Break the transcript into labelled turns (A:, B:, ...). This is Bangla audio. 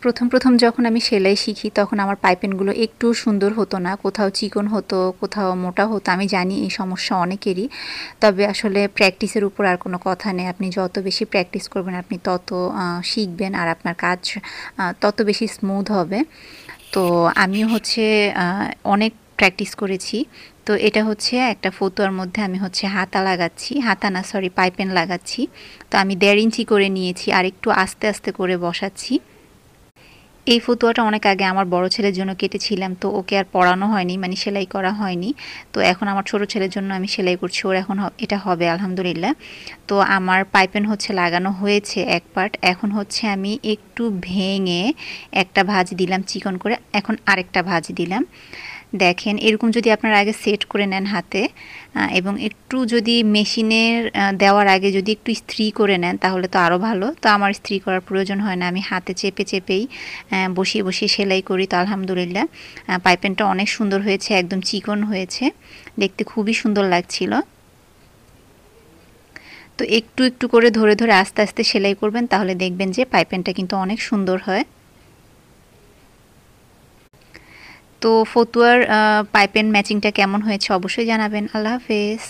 A: প্রথম যখন আমি সেলাই শিখি তখন আমার পাইপিনগুলো একটু সুন্দর হতো না, কোথাও চিকন হতো, কোথাও মোটা হতো। আমি জানি এই সমস্যা অনেকেরই, তবে আসলে প্র্যাকটিসের উপর আর কোনো কথা নেই। আপনি যত বেশি প্র্যাকটিস করবেন আপনি তত শিখবেন, আর আপনার কাজ তত বেশি স্মুথ হবে। তো আমিও হচ্ছে অনেক প্র্যাকটিস করেছি। তো এটা হচ্ছে একটা ফতুয়ার মধ্যে আমি হচ্ছে হাতা লাগাচ্ছি, হাতা না সরি পাইপেন লাগাচ্ছি। তো আমি 1.5 ইঞ্চি করে নিয়েছি আর একটু আস্তে আস্তে করে বসাচ্ছি। এই ফতুয়াটা অনেক আগে আমার বড় ছেলের জন্য কেটেছিলাম, তো ওকে আর পরানো হয়নি, মানে সেলাই করা হয়নি। তো এখন আমার ছোট ছেলের জন্য আমি সেলাই করছি, ওর এখন এটা হবে আলহামদুলিল্লাহ। তো আমার পাইপেন হচ্ছে লাগানো হয়েছে এক পার্ট, এখন হচ্ছে আমি একটু ভেঙে একটা ভাঁজ দিলাম চিকন করে, এখন আরেকটা ভাঁজ দিলাম। দেখেন এরকম যদি আপনারা আগে সেট করে নেন হাতে, এবং একটু যদি মেশিনের দেওয়ার আগে যদি একটু ইস্ত্রি করে নেন তাহলে তো আরও ভালো। তো আমার ইস্ত্রি করার প্রয়োজন হয় না, আমি হাতে চেপে চেপেই বসিয়ে বসিয়ে সেলাই করি। তো আলহামদুলিল্লাহ পাইপেনটা অনেক সুন্দর হয়েছে, একদম চিকন হয়েছে, দেখতে খুবই সুন্দর লাগছিল। তো একটু একটু করে ধরে ধরে আস্তে আস্তে সেলাই করবেন, তাহলে দেখবেন যে পাইপেনটা কিন্তু অনেক সুন্দর হয়। তো ফতুয়ার পাইপেন ম্যাচিংটা কেমন হয়েছে অবশ্যই জানাবেন। আল্লাহ হাফেজ।